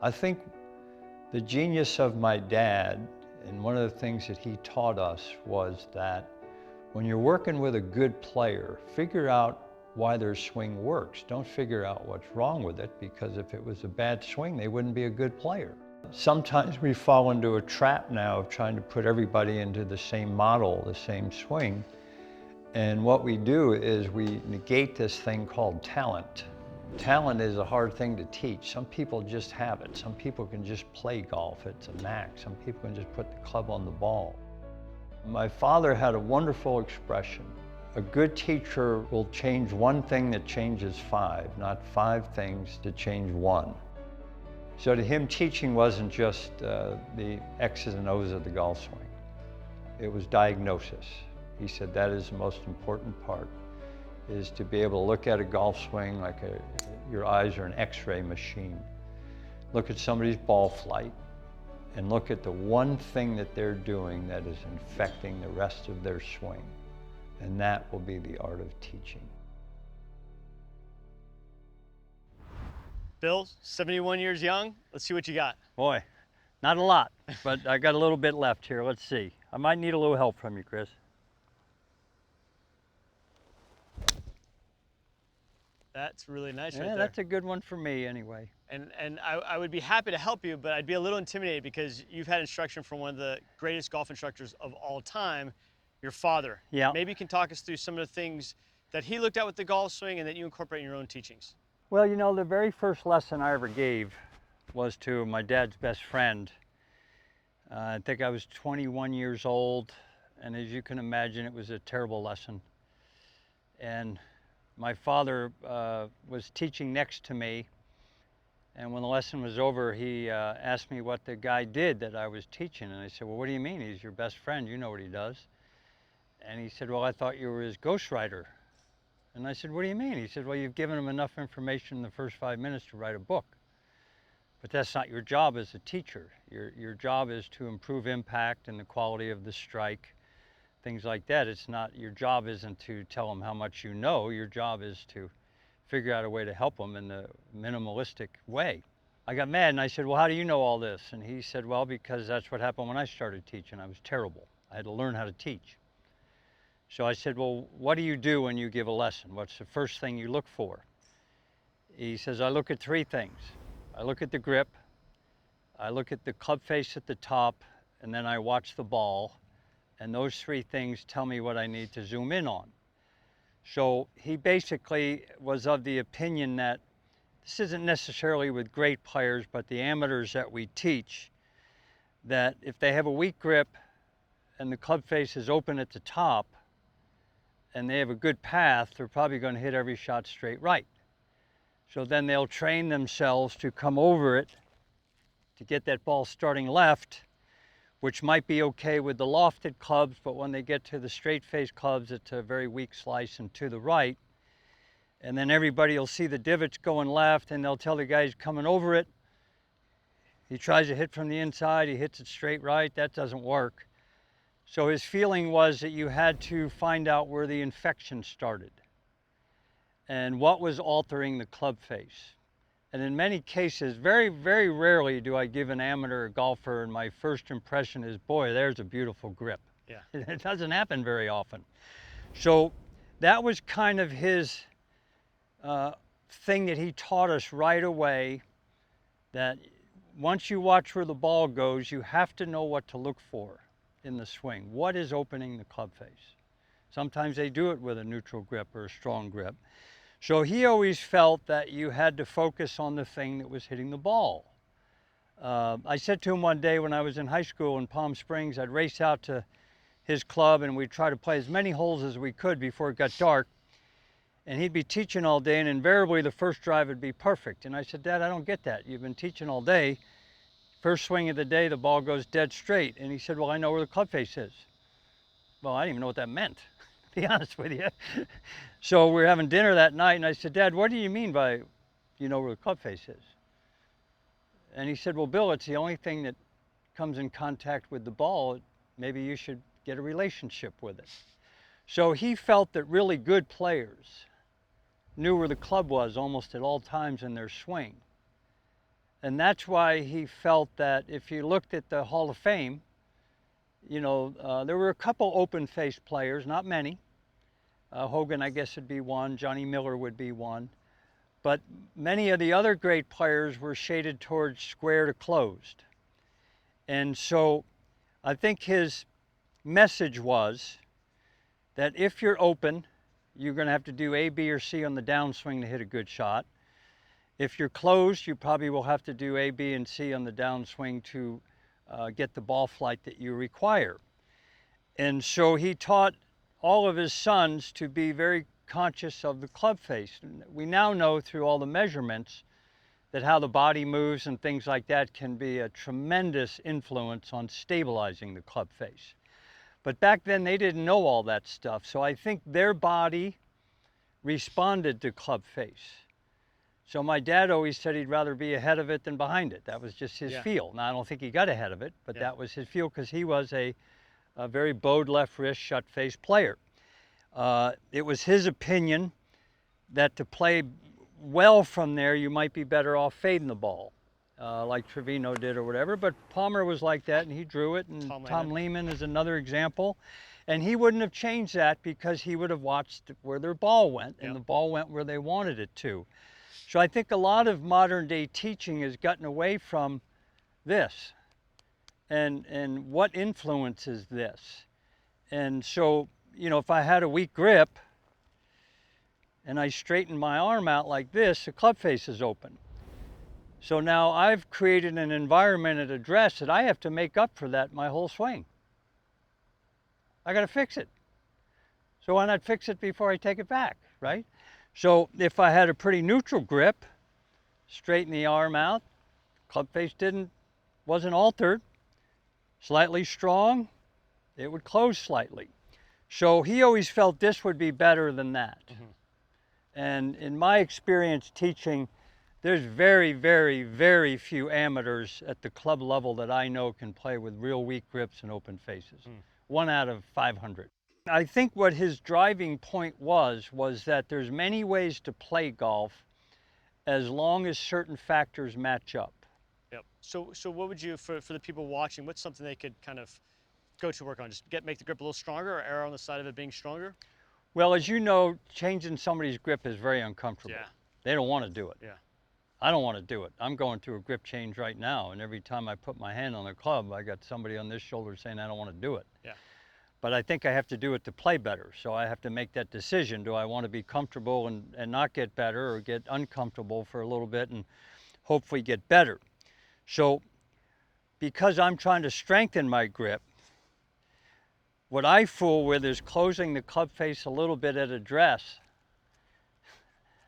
I think the genius of my dad, and one of the things that he taught us, was that when you're working with a good player, figure out why their swing works. Don't figure out what's wrong with it, because if it was a bad swing, they wouldn't be a good player. Sometimes we fall into a trap now of trying to put everybody into the same model, the same swing. And what we do is we negate this thing called talent. Talent is a hard thing to teach. Some people just have it. Some people can just play golf. It's a knack. Some people can just put the club on the ball. My father had a wonderful expression. A good teacher will change one thing that changes five, not five things to change one. So to him, teaching wasn't just the X's and O's of the golf swing. It was diagnosis. He said that is the most important part, is to be able to look at a golf swing like your eyes are an X-ray machine. Look at somebody's ball flight and look at the one thing that they're doing that is infecting the rest of their swing. And that will be the art of teaching. Bill, 71 years young. Let's see what you got. Boy, not a lot, but I got a little bit left here. Let's see. I might need a little help from you, Chris. That's really nice right Yeah, there. that's a good one for me anyway. And I would be happy to help you, but I'd be a little intimidated because you've had instruction from one of the greatest golf instructors of all time, your father. Yeah. Maybe you can talk us through some of the things that he looked at with the golf swing and that you incorporate in your own teachings. Well, you know, the very first lesson I ever gave was to my dad's best friend. I think I was 21 years old, and as you can imagine, it was a terrible lesson. And my father was teaching next to me, and when the lesson was over, he asked me what the guy did that I was teaching, and I said, well, what do you mean? He's your best friend, you know what he does. And he said, well, I thought you were his ghostwriter. And I said, what do you mean? He said, well, you've given him enough information in the first 5 minutes to write a book. But that's not your job as a teacher. Your job is to improve impact and the quality of the strike, things like that. It's not, your job isn't to tell them how much you know. Your job is to figure out a way to help them in the minimalistic way. I got mad and I said, well, how do you know all this? And he said, well, because that's what happened when I started teaching. I was terrible. I had to learn how to teach. So I said, well, what do you do when you give a lesson? What's the first thing you look for? He says, I look at three things. I look at the grip, I look at the club face at the top, and then I watch the ball. And those three things tell me what I need to zoom in on. So he basically was of the opinion that this isn't necessarily with great players, but the amateurs that we teach, that if they have a weak grip and the club face is open at the top, and they have a good path, they're probably going to hit every shot straight right. So then they'll train themselves to come over it to get that ball starting left, which might be okay with the lofted clubs, but when they get to the straight face clubs, it's a very weak slice and to the right. And then everybody will see the divots going left, and they'll tell the guy he's coming over it. He tries to hit from the inside, he hits it straight right, that doesn't work. So his feeling was that you had to find out where the infection started and what was altering the club face. And in many cases, very, very rarely do I give an amateur golfer and my first impression is, boy, there's a beautiful grip. Yeah. It doesn't happen very often. So that was kind of his thing that he taught us right away, that once you watch where the ball goes, you have to know what to look for in the swing. What is opening the club face? Sometimes they do it with a neutral grip or a strong grip. So he always felt that you had to focus on the thing that was hitting the ball. I said to him one day when I was in high school in Palm Springs, I'd race out to his club and we'd try to play as many holes as we could before it got dark. And he'd be teaching all day and invariably the first drive would be perfect. And I said, Dad, I don't get that. You've been teaching all day. First swing of the day, the ball goes dead straight. And he said, well, I know where the club face is. Well, I didn't even know what that meant, to be honest with you. So we were having dinner that night, and I said, Dad, what do you mean by you know where the club face is? And he said, well, Bill, it's the only thing that comes in contact with the ball. Maybe you should get a relationship with it. So he felt that really good players knew where the club was almost at all times in their swing. And that's why he felt that if you looked at the Hall of Fame, there were a couple open-faced players, not many. Hogan, I guess, would be one. Johnny Miller would be one. But many of the other great players were shaded towards square to closed. And so I think his message was that if you're open, you're going to have to do A, B, or C on the downswing to hit a good shot. If you're closed, you probably will have to do A, B, and C on the downswing to get the ball flight that you require. And so he taught all of his sons to be very conscious of the club face. We now know through all the measurements that how the body moves and things like that can be a tremendous influence on stabilizing the club face. But back then they didn't know all that stuff. So I think their body responded to club face. So my dad always said he'd rather be ahead of it than behind it. That was just his feel. Now I don't think he got ahead of it, but that was his feel because he was a very bowed left wrist shut face player. It was his opinion that to play well from there, you might be better off fading the ball, like Trevino did or whatever. But Palmer was like that, and he drew it. And Tom Lehman is another example. And he wouldn't have changed that because he would have watched where their ball went, and the ball went where they wanted it to. So I think a lot of modern day teaching has gotten away from this. And what influences this? And so, if I had a weak grip and I straighten my arm out like this, the club face is open. So now I've created an environment at address that I have to make up for that my whole swing. I got to fix it. So why not fix it before I take it back, right? So if I had a pretty neutral grip, straighten the arm out, club face wasn't altered, slightly strong, it would close slightly. So he always felt this would be better than that. Mm-hmm. And in my experience teaching, there's very, very, very few amateurs at the club level that I know can play with real weak grips and open faces. 1 out of 500. I think what his driving point was that there's many ways to play golf as long as certain factors match up. Yep. So what would you, for the people watching, what's something they could kind of go to work on? Just make the grip a little stronger, or err on the side of it being stronger? Well, as you know, changing somebody's grip is very uncomfortable. Yeah. They don't want to do it. Yeah. I don't want to do it. I'm going through a grip change right now, and every time I put my hand on the club, I got somebody on this shoulder saying I don't want to do it. Yeah. But I think I have to do it to play better. So I have to make that decision. Do I want to be comfortable and not get better, or get uncomfortable for a little bit and hopefully get better? So because I'm trying to strengthen my grip, what I fool with is closing the club face a little bit at address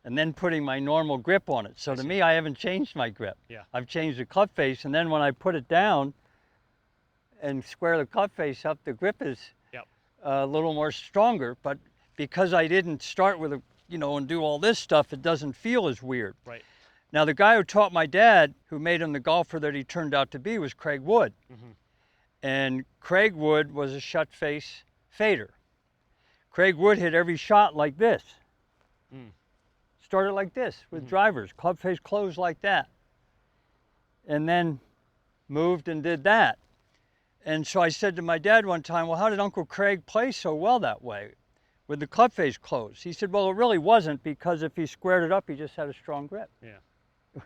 and then putting my normal grip on it. So to me, I haven't changed my grip. Yeah. I've changed the club face, and then when I put it down and square the club face up, the grip is a little more stronger. But because I didn't start with and do all this stuff, it doesn't feel as weird. Right. Now, the guy who taught my dad, who made him the golfer that he turned out to be, was Craig Wood. Mm-hmm. And Craig Wood was a shut face fader. Craig Wood hit every shot like this. Started like this with drivers, club face closed like that. And then moved and did that. And so I said to my dad one time, well, how did Uncle Craig play so well that way with the club face closed? He said, well, it really wasn't, because if he squared it up, he just had a strong grip. Yeah.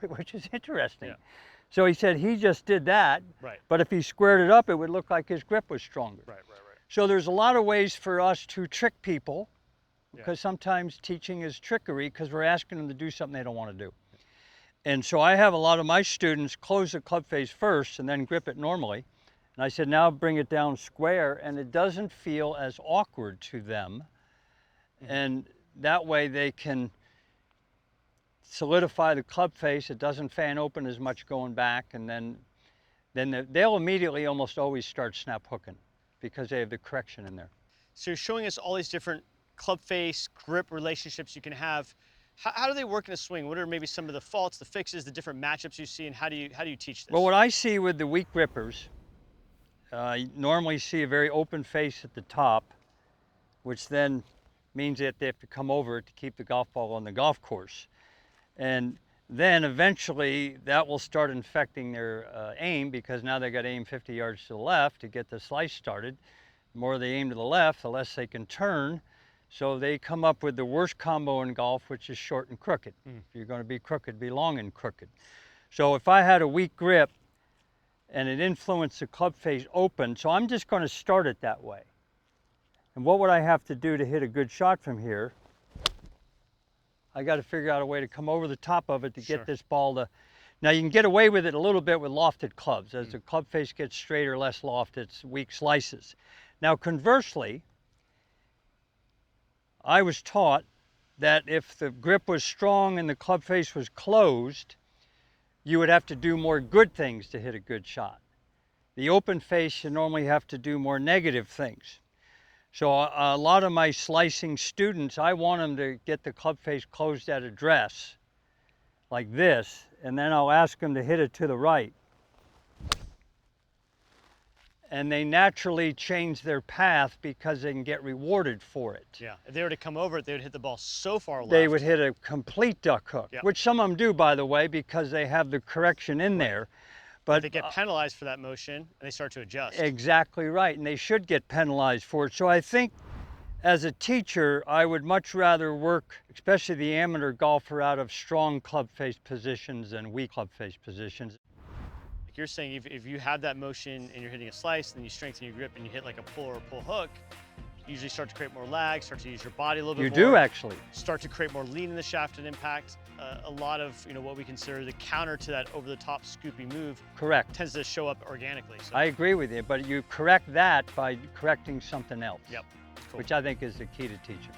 Which is interesting. Yeah. So he said he just did that, right. But if he squared it up, it would look like his grip was stronger. Right. So there's a lot of ways for us to trick people, because sometimes teaching is trickery, because we're asking them to do something they don't want to do. And so I have a lot of my students close the club face first and then grip it normally. And I said, now bring it down square, and it doesn't feel as awkward to them. And that way they can solidify the club face. It doesn't fan open as much going back, and then they'll immediately almost always start snap hooking because they have the correction in there. So you're showing us all these different club face, grip relationships you can have. How do they work in a swing? What are maybe some of the faults, the fixes, the different matchups you see, and how do you teach this? Well, what I see with the weak grippers, you normally see a very open face at the top, which then means that they have to come over it to keep the golf ball on the golf course. And then eventually that will start infecting their aim, because now they got to aim 50 yards to the left to get the slice started. The more they aim to the left, the less they can turn. So they come up with the worst combo in golf, which is short and crooked. If you're going to be crooked, be long and crooked. So if I had a weak grip and it influenced the club face open, so I'm just going to start it that way. And what would I have to do to hit a good shot from here? I got to figure out a way to come over the top of it to get this ball to. Now you can get away with it a little bit with lofted clubs. As the club face gets straighter, less loft, it's weak slices. Now conversely, I was taught that if the grip was strong and the club face was closed, you would have to do more good things to hit a good shot. The open face, you normally have to do more negative things. So a lot of my slicing students, I want them to get the club face closed at address, like this, and then I'll ask them to hit it to the right. And they naturally change their path because they can get rewarded for it. Yeah, if they were to come over it, they would hit the ball so far left. They would hit a complete duck hook, which some of them do, by the way, because they have the correction in there. But they get penalized for that motion, and they start to adjust. Exactly right, and they should get penalized for it. So I think as a teacher, I would much rather work, especially the amateur golfer, out of strong club face positions than weak club face positions. Like you're saying, if you have that motion and you're hitting a slice, then you strengthen your grip and you hit like a pull or a pull hook, you usually start to create more lag, start to use your body a little bit more. You do actually. Start to create more lean in the shaft and impact. A lot of what we consider the counter to that over-the-top scoopy move. Correct. Tends to show up organically. So. I agree with you, but you correct that by correcting something else. Yep. Cool. Which I think is the key to teaching.